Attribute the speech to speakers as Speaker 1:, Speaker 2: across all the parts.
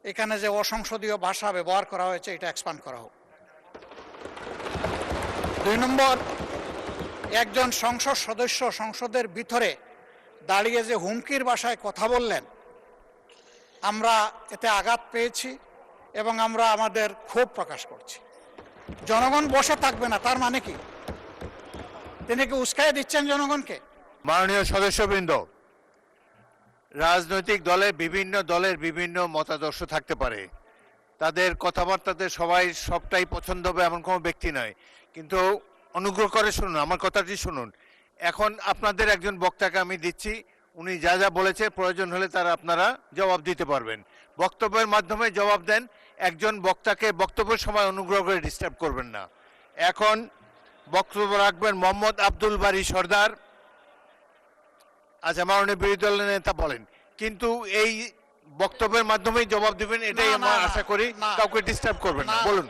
Speaker 1: এখানে যে অসংসদীয় ভাষা ব্যবহার করা হয়েছে এটা এক্সপান্ড করা হোক। 2 নম্বর, একজন সংসদ সদস্য সংসদের ভিতরে দাঁড়িয়ে যে হুমকির ভাষায় কথা বললেন, আমরা এতে আঘাত পেয়েছি এবং আমরা আমাদের ক্ষোভ প্রকাশ করছি। জনগণ বসে থাকবে না তার মানে কি? তিনি কি উস্কাইয়ে দিচ্ছেন জনগণকে?
Speaker 2: মাননীয় সদস্যবৃন্দ, রাজনৈতিক দলের বিভিন্ন মতাদর্শ থাকতে পারে, তাদের কথাবার্তাতে সবটাই পছন্দ হবে এমন কোনো ব্যক্তি নয়, কিন্তু অনুগ্রহ করে শুনুন, আমার কথাটি শুনুন। এখন আপনাদের একজন বক্তাকে আমি দিচ্ছি, উনি যা যা বলেছে প্রয়োজন হলে তারা আপনারা জবাব দিতে পারবেন। বক্তব্যের মাধ্যমে জবাব দেন, একজন বক্তাকে বক্তব্যের সময় অনুগ্রহ করে ডিস্টার্ব করবেন না। এখন বক্তব্য রাখবেন মোহাম্মদ আব্দুল বারী সর্দার। আচ্ছা, মাননীয় বিরোধী দলের নেতা বলেন, কিন্তু এই বক্তব্যের মাধ্যমেই জবাব দিবেন, এটাই আমরা আশা করি, কাউকে ডিস্টার্ব করবেন না। বলুন।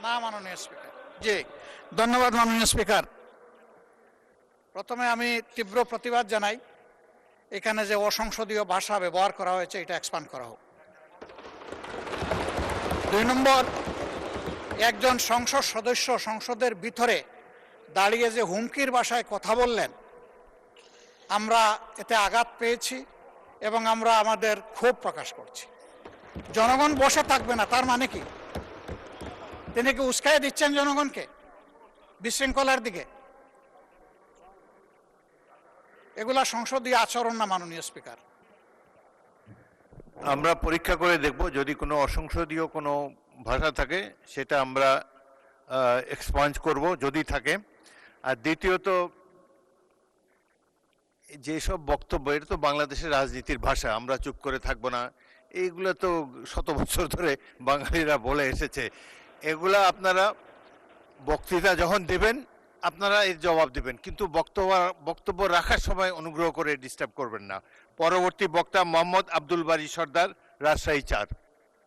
Speaker 1: না মাননীয় স্পিকার। জি, ধন্যবাদ মাননীয় স্পিকার। প্রথমে আমি তীব্র প্রতিবাদ জানাই, এখানে যে অসংসদীয় ভাষা ব্যবহার করা হয়েছে এটা এক্সপান্ড করা হোক। 2 নম্বর, একজন সংসদ সদস্য সংসদের ভিতরে দাঁড়িয়ে যে হুমকির ভাষায় কথা বললেন, আমরা এতে আঘাত পেয়েছি এবং আমরা আমাদের ক্ষোভ প্রকাশ করছি। জনগণ বসে থাকবে না তার মানে কি? তিনি কি উস্কাইয়ে দিচ্ছেন জনগণকে বিশৃঙ্খলার দিকে? এগুলা সংসদীয় আচরণ না মাননীয় স্পিকার।
Speaker 2: আমরা পরীক্ষা করে দেখব, যদি কোনো অসংসদীয় কোনো ভাষা থাকে সেটা আমরা এক্সপাঞ্জ করব যদি থাকে। আর দ্বিতীয়ত, যেসব বক্তব্য, এটা তো বাংলাদেশের রাজনীতির ভাষা, আমরা চুপ করে থাকবো না, এইগুলো তো শত বছর ধরে বাঙালিরা বলে এসেছে। এগুলা আপনারা বক্তৃতা যখন দেবেন আপনারা এর জবাব দেবেন, কিন্তু বক্তব্য রাখার সময় অনুগ্রহ করে ডিস্টার্ব করবেন না। পরবর্তী বক্তা মোহাম্মদ আব্দুল বারী সর্দার, রাজশাহী 4।